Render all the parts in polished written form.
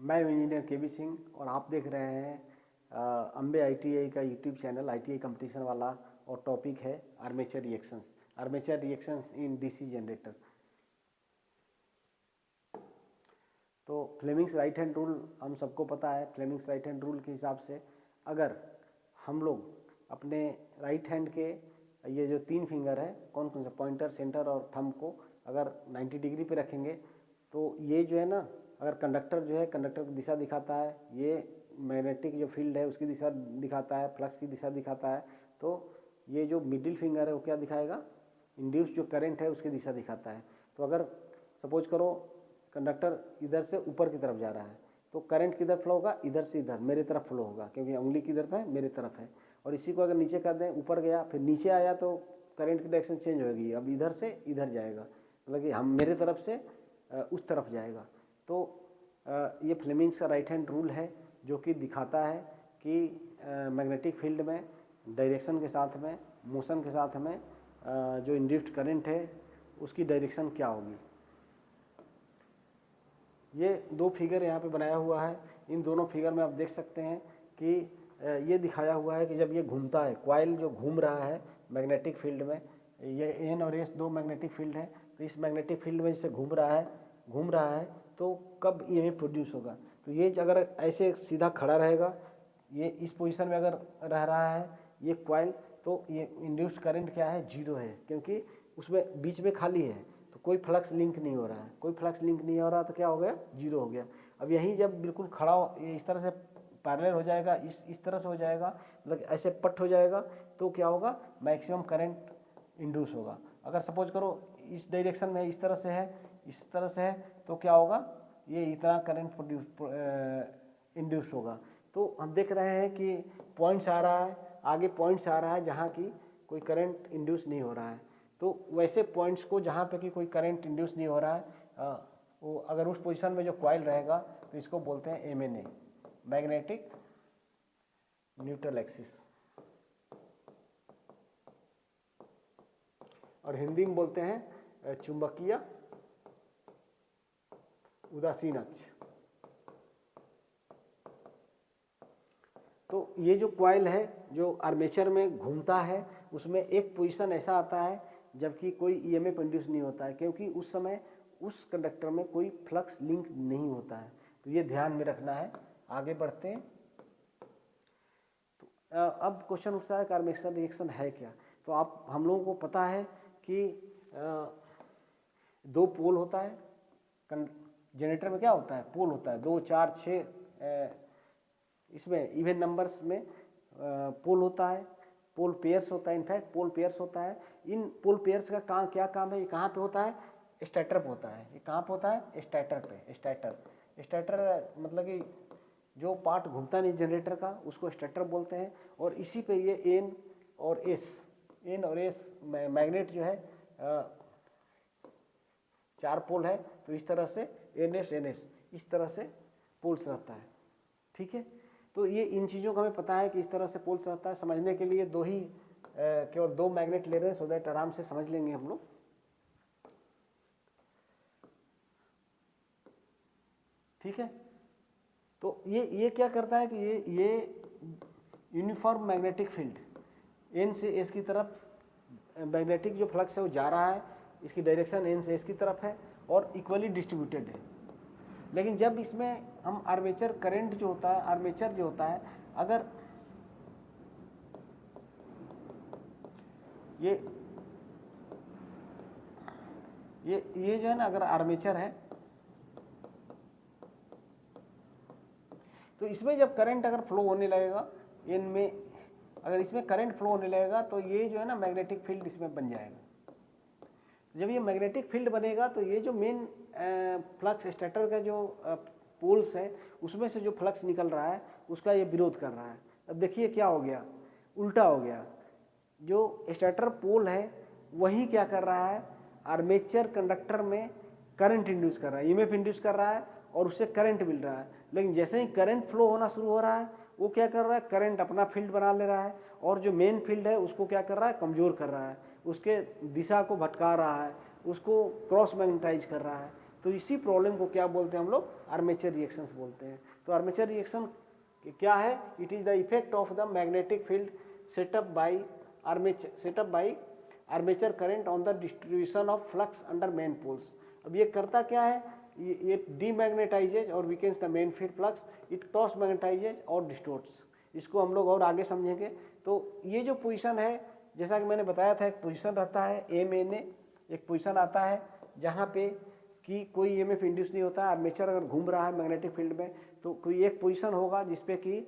मैं इंजीनियर के बी सिंह और आप देख रहे हैं अम्बे आईटीआई का यूट्यूब चैनल आईटीआई कंपटीशन वाला। और टॉपिक है armature reactions in DC generator. तो फ्लेमिंग्स राइट हैंड रूल हम सबको पता है। फ्लेमिंग्स राइट हैंड रूल के हिसाब से अगर हम लोग अपने राइट हैंड के ये जो 3 फिंगर है कौन कौन सा पॉइंटर, सेंटर और थंब को अगर 90 डिग्री पे रखेंगे तो ये जो है ना, अगर कंडक्टर जो है कंडक्टर की दिशा दिखाता है, ये मैग्नेटिक जो फील्ड है उसकी दिशा दिखाता है, फ्लक्स की दिशा दिखाता है, तो ये जो मिडिल फिंगर है वो क्या दिखाएगा, इंड्यूस जो करंट है उसकी दिशा दिखाता है। तो अगर सपोज करो कंडक्टर इधर से ऊपर की तरफ जा रहा है तो करंट किधर फ्लो होगा, इधर से इधर मेरे तरफ फ्लो होगा, क्योंकि उंगली किधर है, मेरे तरफ है। और इसी को अगर नीचे कर दें, ऊपर गया फिर नीचे आया तो करंट की डायरेक्शन चेंज होगी, अब इधर से इधर जाएगा, मतलब कि हम मेरे तरफ से उस तरफ जाएगा। तो ये फ्लेमिंग्स का राइट हैंड रूल है जो कि दिखाता है कि मैग्नेटिक फील्ड में डायरेक्शन के साथ में, मोशन के साथ में जो इंड्यूस्ड करंट है उसकी डायरेक्शन क्या होगी। ये 2 फिगर यहाँ पे बनाया हुआ है। इन दोनों फिगर में आप देख सकते हैं कि ये दिखाया हुआ है कि जब ये घूमता है, कॉइल जो घूम रहा है मैग्नेटिक फील्ड में, ये एन और एस 2 मैग्नेटिक फील्ड है, तो इस मैग्नेटिक फील्ड में जैसे घूम रहा है तो कब ईएमएफ प्रोड्यूस होगा। तो ये अगर ऐसे सीधा खड़ा रहेगा, ये इस पोजीशन में अगर रह रहा है ये कॉइल, तो ये इंड्यूस्ड करंट क्या है, 0 है, क्योंकि उसमें बीच में खाली है, तो कोई फ्लक्स लिंक नहीं हो रहा है। कोई फ्लक्स लिंक नहीं हो रहा तो क्या हो गया, 0 हो गया। अब यही जब बिल्कुल खड़ा ये इस तरह से पैरेलल हो जाएगा, इस तरह से हो जाएगा, मतलब ऐसे पट हो जाएगा, तो क्या होगा, मैक्सिमम करंट इंड्यूस होगा। अगर सपोज करो इस डायरेक्शन में इस तरह से है, इस तरह से है, तो क्या होगा, ये इतना करंट इंड्यूस होगा। तो हम देख रहे हैं कि पॉइंट्स आ रहा है, आगे पॉइंट्स आ रहा है जहाँ की कोई करंट इंड्यूस नहीं हो रहा है। तो वैसे पॉइंट्स को जहाँ पे कि कोई करंट इंड्यूस नहीं हो रहा है, वो अगर उस पोजीशन में जो कॉइल रहेगा तो इसको बोलते हैं एमएनए, मैग्नेटिक न्यूट्रल एक्सिस, और हिंदी में बोलते हैं चुंबकीय उदासीन अक्ष। तो ये जो कॉइल है जो आर्मेचर में घूमता है, उसमें एक पोजीशन ऐसा आता है जबकि कोई ईएमएफ इंड्यूस नहीं होता है, क्योंकि उस समय उस कंडक्टर में कोई फ्लक्स लिंक नहीं होता है। तो ये ध्यान में रखना है। आगे बढ़ते हैं। तो अब क्वेश्चन उठता है कि आर्मेचर रिएक्शन है क्या। तो आप हम लोगों को पता है कि 2 पोल होता है जनरेटर में। क्या होता है, पोल होता है 2, 4, 6, इसमें इवन नंबर्स में पोल होता है, पोल पेयर्स होता है, इनफैक्ट पोल पेयर्स होता है। इन पोल पेयर्स का क्या काम है, ये कहाँ पे होता है, स्टेटर पे होता है। ये कहाँ पे होता है, स्टेटर पे। स्टेटर मतलब कि जो पार्ट घूमता नहीं जनरेटर का, उसको स्टेटर बोलते हैं। और इसी पे ये एन और एस मैग्नेट जो है 4 पोल है, तो इस तरह से एन एस इस तरह से पोल्स रहता है। ठीक है, तो ये इन चीज़ों का हमें पता है कि इस तरह से पोल्स रहता है। समझने के लिए केवल 2 मैग्नेट ले रहे हैं, सो दैट आराम से समझ लेंगे हम लोग। ठीक है, तो ये क्या करता है कि ये यूनिफॉर्म मैग्नेटिक फील्ड एन से एस की तरफ, मैग्नेटिक जो फ्लक्स है वो जा रहा है, इसकी डायरेक्शन एन से एस की तरफ है और इक्वली डिस्ट्रीब्यूटेड है। लेकिन जब इसमें हम आर्मेचर करंट जो होता है, आर्मेचर जो होता है, अगर ये जो है ना, अगर आर्मेचर है तो इसमें जब करंट अगर फ्लो होने लगेगा, इनमें अगर इसमें करंट फ्लो होने लगेगा तो ये जो है ना मैग्नेटिक फील्ड इसमें बन जाएगा। जब ये मैग्नेटिक फील्ड बनेगा तो ये जो मेन फ्लक्स स्टेटर का जो पोल्स है उसमें से जो फ्लक्स निकल रहा है उसका ये विरोध कर रहा है। अब देखिए क्या हो गया, उल्टा हो गया। जो स्टेटर पोल है वही क्या कर रहा है, आर्मेचर कंडक्टर में करंट इंड्यूस कर रहा है, ईएमएफ इंड्यूस कर रहा है और उससे करंट मिल रहा है। लेकिन जैसे ही करंट फ्लो होना शुरू हो रहा है, वो क्या कर रहा है, करंट अपना फील्ड बना ले रहा है और जो मेन फील्ड है उसको क्या कर रहा है, कमजोर कर रहा है, उसके दिशा को भटका रहा है, उसको क्रॉस मैग्नेटाइज कर रहा है। तो इसी प्रॉब्लम को क्या बोलते हैं हम लोग, आर्मेचर रिएक्शंस बोलते हैं। तो आर्मेचर रिएक्शन क्या है, it is the effect of the magnetic field setup by armature current on the distribution of flux under main poles. अब ये करता क्या है, ये डीमैग्नेटाइजेज और weakens the main field flux, it cross magnetises और डिस्टोर्ट्स। इसको हम लोग और आगे समझेंगे। तो ये जो पोजीशन है, जैसा कि मैंने बताया था, एक पोजीशन रहता है MNA, एक पोजीशन आता है जहाँ पे कि कोई EMF इंड्यूस नहीं होता है। आर्मेचर अगर घूम रहा है मैग्नेटिक फील्ड में तो कोई एक पोजीशन होगा जिसपे कि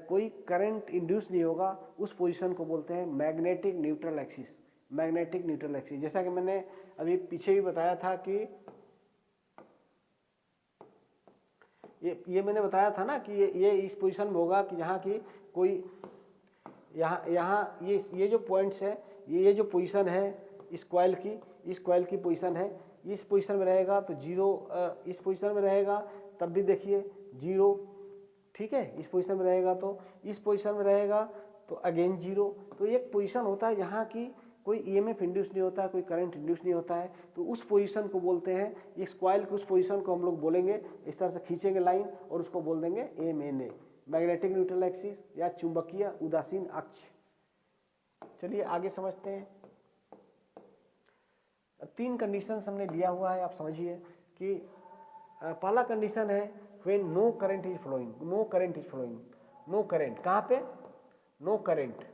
कोई करंट इंड्यूस नहीं होगा, उस पोजीशन को बोलते हैं magnetic neutral axis. Magnetic neutral axis, जैसा कि मैंने अभी पीछे भी बताया था कि ये मैंने बताया था ना कि ये इस पोजीशन में होगा कि जहाँ की कोई यहाँ ये जो पॉइंट्स है, ये जो पोजीशन है इस कॉइल की पोजीशन है, इस पोजीशन में रहेगा तो जीरो, इस पोजीशन में रहेगा तब भी देखिए जीरो, ठीक है, इस पोजीशन में रहेगा तो, इस पोजीशन में रहेगा तो अगेन जीरो। तो एक पोजीशन होता है जहाँ की कोई EMF इंड्यूस नहीं होता है, कोई करंट इंड्यूस नहीं होता है, तो उस पोजीशन को बोलते हैं, इस कॉइल की उस पोजीशन को हम लोग बोलेंगे, इस तरह से खींचेंगे लाइन और उसको बोल देंगे MNA, मैग्नेटिक न्यूट्रल एक्सिस या चुंबकीय उदासीन अक्ष। चलिए आगे समझते हैं। 3 कंडीशंस हमने लिया हुआ है, आप समझिए कि पहला कंडीशन है when no current is flowing, no current is flowing, no current कहाँ पे, नो करंट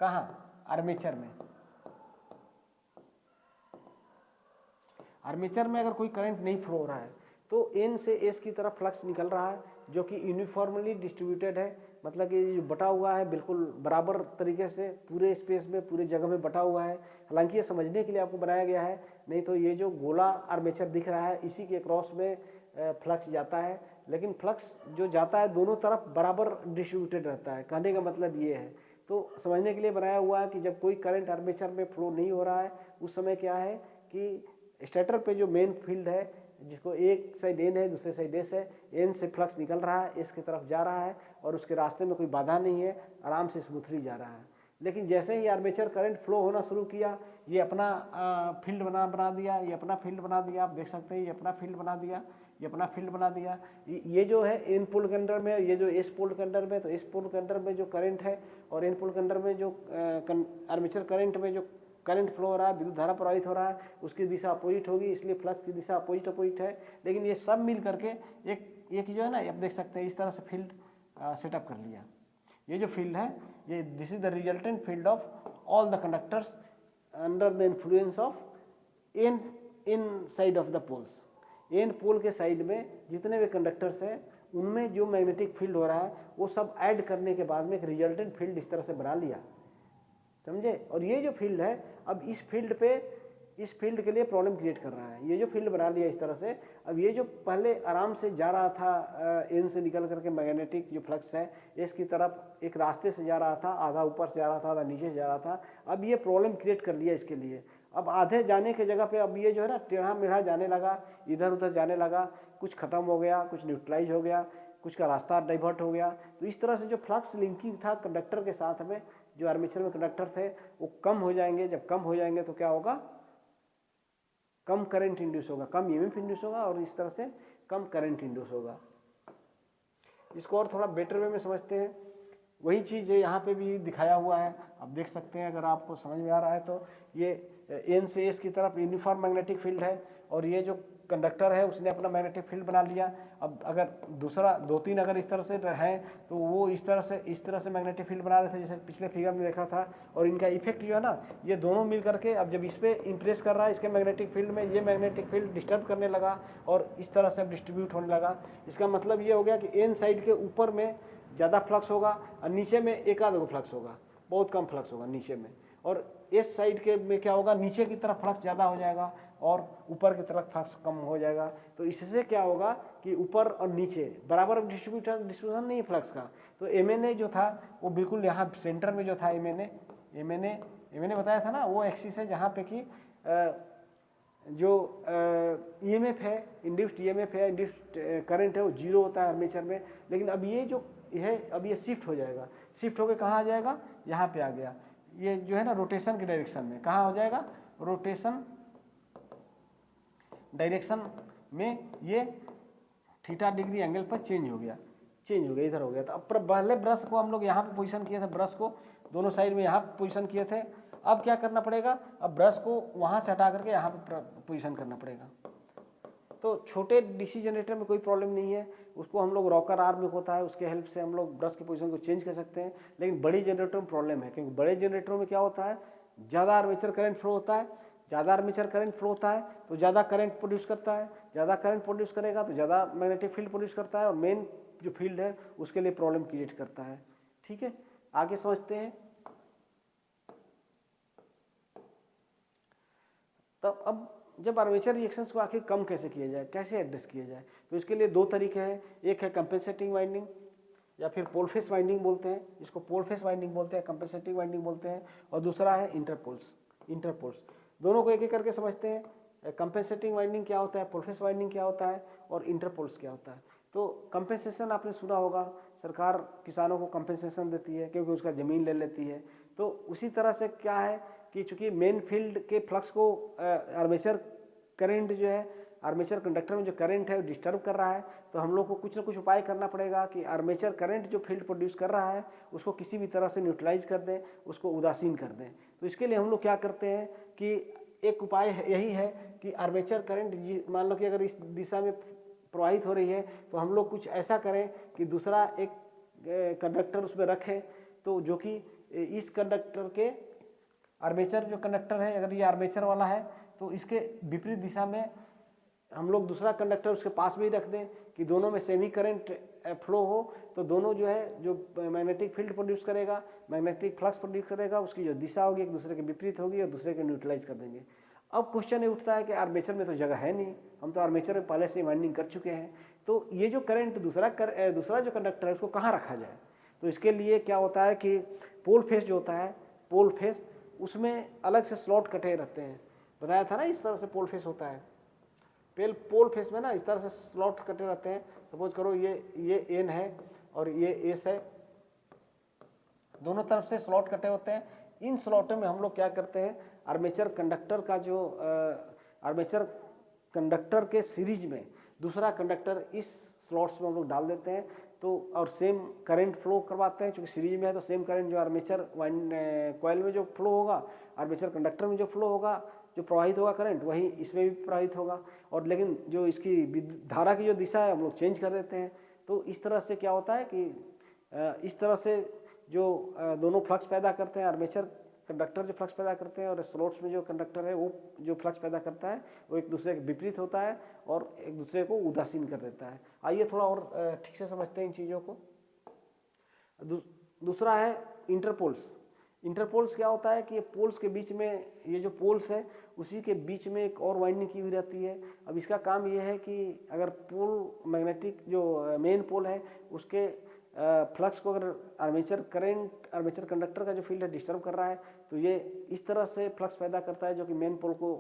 कहाँ, आर्मेचर में। आर्मेचर में अगर कोई करंट नहीं फ्लो हो रहा है तो N से S की तरफ फ्लक्स निकल रहा है जो कि यूनिफॉर्मली डिस्ट्रीब्यूटेड है, मतलब कि जो बटा हुआ है बिल्कुल बराबर तरीके से पूरे स्पेस में, पूरे जगह में बटा हुआ है। हालांकि ये समझने के लिए आपको बनाया गया है, नहीं तो ये जो गोला आर्मेचर दिख रहा है इसी के क्रॉस में फ्लक्स जाता है, लेकिन फ्लक्स जो जाता है दोनों तरफ बराबर डिस्ट्रीब्यूटेड रहता है। कहने का मतलब ये है, तो समझने के लिए बनाया हुआ है कि जब कोई करंट आर्मेचर में फ्लो नहीं हो रहा है उस समय क्या है कि स्टेटर पे जो मेन फील्ड है, जिसको एक साइड N है दूसरे साइड S है, N से फ्लक्स निकल रहा है, S की तरफ जा रहा है और उसके रास्ते में कोई बाधा नहीं है, आराम से स्मूथली जा रहा है। लेकिन जैसे ही आर्मेचर करंट फ्लो होना शुरू किया, ये अपना फील्ड बना दिया, ये अपना फील्ड बना दिया, आप देख सकते हैं ये अपना फील्ड बना दिया, ये अपना फील्ड बना दिया। ये जो है N पोल के अंदर में, ये जो S पोल के अंदर में, तो S पोल के अंदर में जो करंट है और N पोल के अंदर में जो आर्मेचर करंट में जो करंट फ्लो हो रहा है, विद्युत धारा प्रवाहित हो रहा है, उसकी दिशा अपोजिट होगी, इसलिए फ्लक्स की दिशा अपोजिट है। लेकिन ये सब मिल करके एक जो है ना, आप देख सकते हैं इस तरह से फील्ड सेटअप कर लिया। ये जो फील्ड है, ये this is the resultant field of all the conductors under the influence of in side of the poles. N pole के साइड में जितने भी कंडक्टर्स हैं उनमें जो मैग्नेटिक फील्ड हो रहा है वो सब ऐड करने के बाद में एक रिजल्टेंट फील्ड इस तरह से बना लिया, समझे। और ये जो फील्ड है, अब इस फील्ड के लिए प्रॉब्लम क्रिएट कर रहा है। ये जो फील्ड बना लिया इस तरह से, अब ये जो पहले आराम से जा रहा था N से निकल करके मैग्नेटिक जो फ्लक्स है S की तरफ एक रास्ते से जा रहा था, आधा ऊपर से जा रहा था, आधा नीचे से जा रहा था, अब ये प्रॉब्लम क्रिएट कर लिया इसके लिए। अब आधे जाने के जगह पे अब ये जो है ना टेढ़ा मेढ़ा जाने लगा, इधर उधर जाने लगा, कुछ खत्म हो गया, कुछ न्यूट्रलाइज हो गया, कुछ का रास्ता डाइवर्ट हो गया। तो इस तरह से जो फ्लक्स लिंकिंग था कंडक्टर के साथ में, जो आर्मेचर में कंडक्टर थे वो कम हो जाएंगे। जब कम हो जाएंगे तो क्या होगा, कम करंट इंड्यूस होगा, कम EMF इंड्यूस होगा और इस तरह से कम करंट इंड्यूस होगा। इसको और थोड़ा बेटर वे में समझते हैं, वही चीज़ है यहाँ पे भी दिखाया हुआ है, आप देख सकते हैं। अगर आपको समझ में आ रहा है तो ये N से S की तरफ यूनिफॉर्म मैग्नेटिक फील्ड है और ये जो कंडक्टर है उसने अपना मैग्नेटिक फील्ड बना लिया। अब अगर दूसरा 2-3 अगर इस तरह से हैं तो वो इस तरह से मैग्नेटिक फील्ड बना रहे थे, जैसे पिछले फिगर में देखा था। और इनका इफेक्ट जो है ना, ये दोनों मिल करके अब जब इस पर इंप्रेस कर रहा है इसके मैग्नेटिक फील्ड में, ये मैग्नेटिक फील्ड डिस्टर्ब करने लगा और इस तरह से डिस्ट्रीब्यूट होने लगा। इसका मतलब ये हो गया कि N साइड के ऊपर में ज़्यादा फ्लक्स होगा और नीचे में एक आध गो फ्लक्स होगा, बहुत कम फ्लक्स होगा नीचे में। और S साइड के में क्या होगा, नीचे की तरफ फ्लक्स ज़्यादा हो जाएगा और ऊपर की तरफ फ्लक्स कम हो जाएगा। तो इससे क्या होगा कि ऊपर और नीचे बराबर डिस्ट्रीब्यूशन नहीं है फ्लक्स का। तो MNA जो था वो बिल्कुल यहाँ सेंटर में जो था, MNA बताया था ना, वो एक्सिस है जहाँ पे कि जो EMF है, इंड्यूस्ड EMF है, इंड्यूस्ड करंट है, वो जीरो होता है आर्मेचर में। लेकिन अब ये जो है, अब ये शिफ्ट हो जाएगा, शिफ्ट होकर कहाँ आ जाएगा, यहाँ पे आ गया। ये जो है ना रोटेशन के डायरेक्शन में कहाँ हो जाएगा, रोटेशन डायरेक्शन में ये थीटा डिग्री एंगल पर चेंज हो गया, इधर हो गया। तो अब पहले ब्रश को हम लोग यहाँ पे पोजीशन किए थे, ब्रश को दोनों साइड में यहाँ पोजीशन किए थे। अब क्या करना पड़ेगा, अब ब्रश को वहाँ से हटा करके यहाँ पे पोजीशन करना पड़ेगा। तो छोटे डीसी जनरेटर में कोई प्रॉब्लम नहीं है, उसको हम लोग रॉकर आर्म होता है, उसके हेल्प से हम लोग ब्रश की पोजीशन को चेंज कर सकते हैं। लेकिन बड़ी जनरेटर में प्रॉब्लम है, क्योंकि बड़े जनरेटरों में क्या होता है, ज़्यादा आर्मेचर करंट फ्लो होता है, ज़्यादा आर्मेचर करंट फ्लो होता है तो ज़्यादा करंट प्रोड्यूस करता है, ज़्यादा करंट प्रोड्यूस करेगा तो ज़्यादा मैग्नेटिक फील्ड प्रोड्यूस करता है, और मेन जो फील्ड है उसके लिए प्रॉब्लम क्रिएट करता है। ठीक है, आगे समझते हैं। तब अब जब आर्मेचर रिएक्शंस को आखिर कम कैसे किया जाए, कैसे एड्रेस किया जाए, तो इसके लिए दो तरीके हैं। एक है कंपेंसेटिंग वाइंडिंग या फिर पोल फेस वाइंडिंग बोलते हैं, इसको पोल फेस वाइंडिंग बोलते हैं, कंपेंसेटिंग वाइंडिंग बोलते हैं, और दूसरा है इंटरपोल्स। दोनों को एक एक करके समझते हैं। कंपेंसेटिंग वाइंडिंग क्या होता है, पोल फेस वाइंडिंग क्या होता है, और इंटरपोल्स क्या होता है। तो कंपेंसेशन आपने सुना होगा, सरकार किसानों को कंपेंसेशन देती है क्योंकि उसका ज़मीन ले लेती है। तो उसी तरह से क्या है कि चूंकि मेन फील्ड के फ्लक्स को आर्मेचर करंट जो है, आर्मेचर कंडक्टर में जो करंट है वो डिस्टर्ब कर रहा है, तो हम लोग को कुछ ना कुछ उपाय करना पड़ेगा कि आर्मेचर करंट जो फील्ड प्रोड्यूस कर रहा है उसको किसी भी तरह से न्यूट्रलाइज कर दें, उसको उदासीन कर दें। तो इसके लिए हम लोग क्या करते हैं कि एक उपाय यही है कि आर्मेचर करंट मान लो कि अगर इस दिशा में प्रवाहित हो रही है तो हम लोग कुछ ऐसा करें कि दूसरा एक कंडक्टर उसमें रखें, तो जो कि इस कंडक्टर के आर्मेचर जो कंडक्टर है, अगर ये आर्मेचर वाला है तो इसके विपरीत दिशा में हम लोग दूसरा कंडक्टर उसके पास में ही रख दें कि दोनों में सेमी करंट फ्लो हो। तो दोनों जो है जो मैग्नेटिक फील्ड प्रोड्यूस करेगा, मैग्नेटिक फ्लक्स प्रोड्यूस करेगा, उसकी जो दिशा होगी एक दूसरे के विपरीत होगी और दूसरे को न्यूट्रलाइज कर देंगे। अब क्वेश्चन ये उठता है कि आर्मेचर में तो जगह है नहीं, हम तो आर्मेचर में पहले से वाइंडिंग कर चुके हैं, तो ये जो करंट दूसरा जो कंडक्टर है उसको कहाँ रखा जाए। तो इसके लिए क्या होता है कि पोल फेस जो होता है, पोल फेस उसमें अलग से स्लॉट कटे रहते हैं, बताया था ना, इस तरह से पोल फेस होता है। पोल फेस में ना इस तरह से स्लॉट कटे रहते हैं। सपोज करो ये एन है और ये एस है, दोनों तरफ से स्लॉट कटे होते हैं। इन स्लॉटों में हम लोग क्या करते हैं, आर्मेचर कंडक्टर के सीरीज में दूसरा कंडक्टर इस स्लॉट्स में हम लोग डाल देते हैं, तो और सेम करंट फ्लो करवाते हैं। चूँकि सीरीज में है तो सेम करंट जो आर्मेचर कॉइल में जो फ्लो होगा, आर्मेचर कंडक्टर में जो फ्लो होगा, जो प्रवाहित होगा करंट, वही इसमें भी प्रवाहित होगा। और लेकिन जो इसकी धारा की जो दिशा है हम लोग चेंज कर देते हैं। तो इस तरह से क्या होता है कि इस तरह से जो दोनों फ्लक्स पैदा करते हैं, आर्मेचर कंडक्टर जो फ्लक्स पैदा करते हैं और स्लॉट्स में जो कंडक्टर है वो जो फ्लक्स पैदा करता है वो एक दूसरे के विपरीत होता है और एक दूसरे को उदासीन कर देता है। आइए थोड़ा और ठीक से समझते हैं इन चीज़ों को। दूसरा है इंटरपोल्स क्या होता है कि ये पोल्स के बीच में, ये जो पोल्स है उसी के बीच में एक और वाइंडिंग की हुई रहती है। अब इसका काम ये है कि अगर पोल मैग्नेटिक जो मेन पोल है उसके फ्लक्स को अगर आर्मेचर कंडक्टर का जो फील्ड है डिस्टर्ब कर रहा है, तो ये इस तरह से फ्लक्स पैदा करता है जो कि मेन पोल को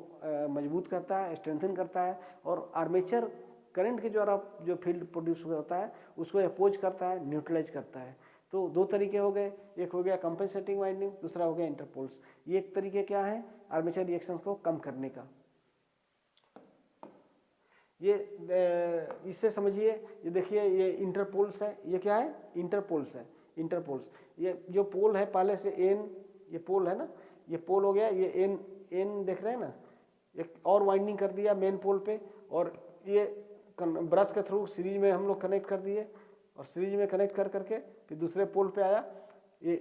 मजबूत करता है, स्ट्रेंथन करता है, और आर्मेचर करंट के द्वारा जो फील्ड प्रोड्यूस होता है उसको अपोज करता है, न्यूट्रलाइज करता है। तो दो तरीके हो गए, एक हो गया कंपेंसेटिंग वाइंडिंग, दूसरा हो गया इंटरपोल्स। ये एक तरीके क्या है आर्मेचर रिएक्शंस को कम करने का। ये इससे समझिए, ये देखिए ये इंटरपोल्स है, ये क्या है इंटरपोल्स। ये जो पोल है पहले से एन, ये पोल है ना, ये पोल हो गया, ये एन देख रहे हैं ना, एक और वाइंडिंग कर दिया मेन पोल पे, और ये ब्रश के थ्रू सीरीज में हम लोग कनेक्ट कर दिए, और सीरीज में कनेक्ट कर करके फिर दूसरे पोल पे आया ये,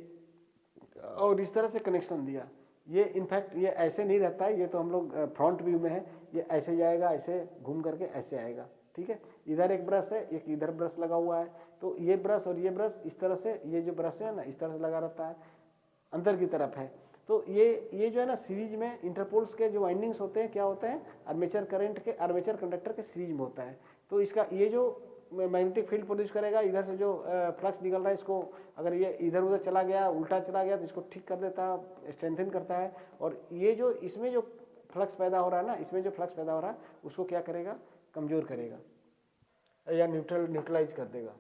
और इस तरह से कनेक्शन दिया। ये इनफैक्ट ये ऐसे नहीं रहता है, ये तो हम लोग फ्रंट व्यू में है, ये ऐसे जाएगा, ऐसे घूम करके ऐसे आएगा। ठीक है, इधर एक ब्रश है, एक इधर ब्रश लगा हुआ है, तो ये ब्रश और ये ब्रश इस तरह से, ये जो ब्रश है ना इस तरह से लगा रहता है, अंदर की तरफ है। तो ये जो है ना सीरीज में इंटरपोल्स के जो वाइंडिंग्स होते हैं क्या होते हैं, आर्मेचर कंडक्टर के सीरीज में होता है। तो इसका ये जो मैग्नेटिक फील्ड प्रोड्यूस करेगा, इधर से जो फ्लक्स निकल रहा है इसको अगर ये इधर उधर चला गया, उल्टा चला गया, तो इसको ठीक कर देता है, स्ट्रेंथन करता है। और ये जो इसमें जो फ्लक्स पैदा हो रहा है ना, इसमें जो फ्लक्स पैदा हो रहा है उसको क्या करेगा, कमजोर करेगा या न्यूट्रलाइज कर देगा।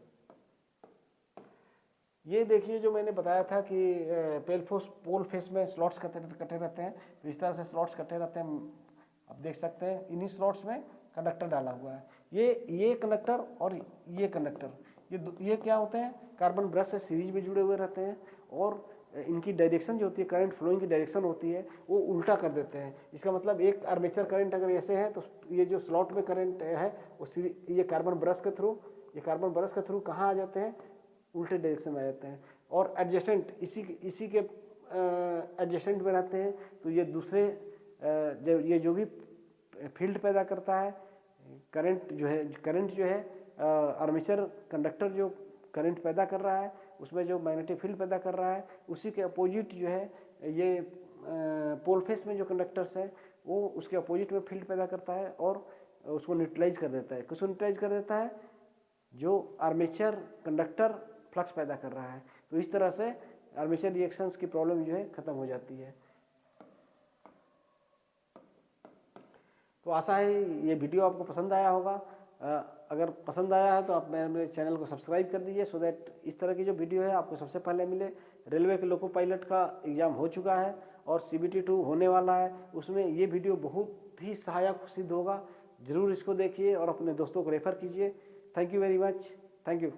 ये देखिए जो मैंने बताया था कि पोल फेस में स्लॉट्स कटे रहते हैं, तो इस तरह से स्लॉट्स कटे रहते हैं। आप देख सकते हैं इन्हीं स्लॉट्स में कंडक्टर डाला हुआ है। ये कंडक्टर और ये कंडक्टर, ये क्या होते हैं, कार्बन ब्रश से सीरीज में जुड़े हुए रहते हैं और इनकी डायरेक्शन जो होती है, करंट फ्लोइंग की डायरेक्शन होती है, वो उल्टा कर देते हैं। इसका मतलब एक आर्मेचर करंट अगर ऐसे है तो ये जो स्लॉट में करंट है वो ये कार्बन ब्रश के थ्रू कहाँ आ जाते हैं, उल्टे डायरेक्शन में आ जाते हैं। और एडजेसेंट इसी के एडजेसेंट में रहते हैं, तो ये दूसरे ये जो भी फील्ड पैदा करता है, करंट जो है आर्मेचर कंडक्टर जो करंट पैदा कर रहा है उसमें जो मैग्नेटिक फील्ड पैदा कर रहा है, उसी के अपोजिट जो है ये पोल फेस में जो कंडक्टर्स है वो उसके अपोजिट में फील्ड पैदा करता है और उसको न्यूट्रलाइज कर देता है। किसको न्यूट्रलाइज कर देता है, जो आर्मेचर कंडक्टर फ्लक्स पैदा कर रहा है। तो इस तरह से आर्मेचर रिएक्शंस की प्रॉब्लम जो है खत्म हो जाती है। तो आशा है ये वीडियो आपको पसंद आया होगा। अगर पसंद आया है तो आप मेरे चैनल को सब्सक्राइब कर दीजिए, सो दैट इस तरह की जो वीडियो है आपको सबसे पहले मिले। रेलवे के लोको पायलट का एग्ज़ाम हो चुका है और CBT 2 होने वाला है, उसमें ये वीडियो बहुत ही सहायक सिद्ध होगा। ज़रूर इसको देखिए और अपने दोस्तों को रेफ़र कीजिए। Thank you very much. Thank you.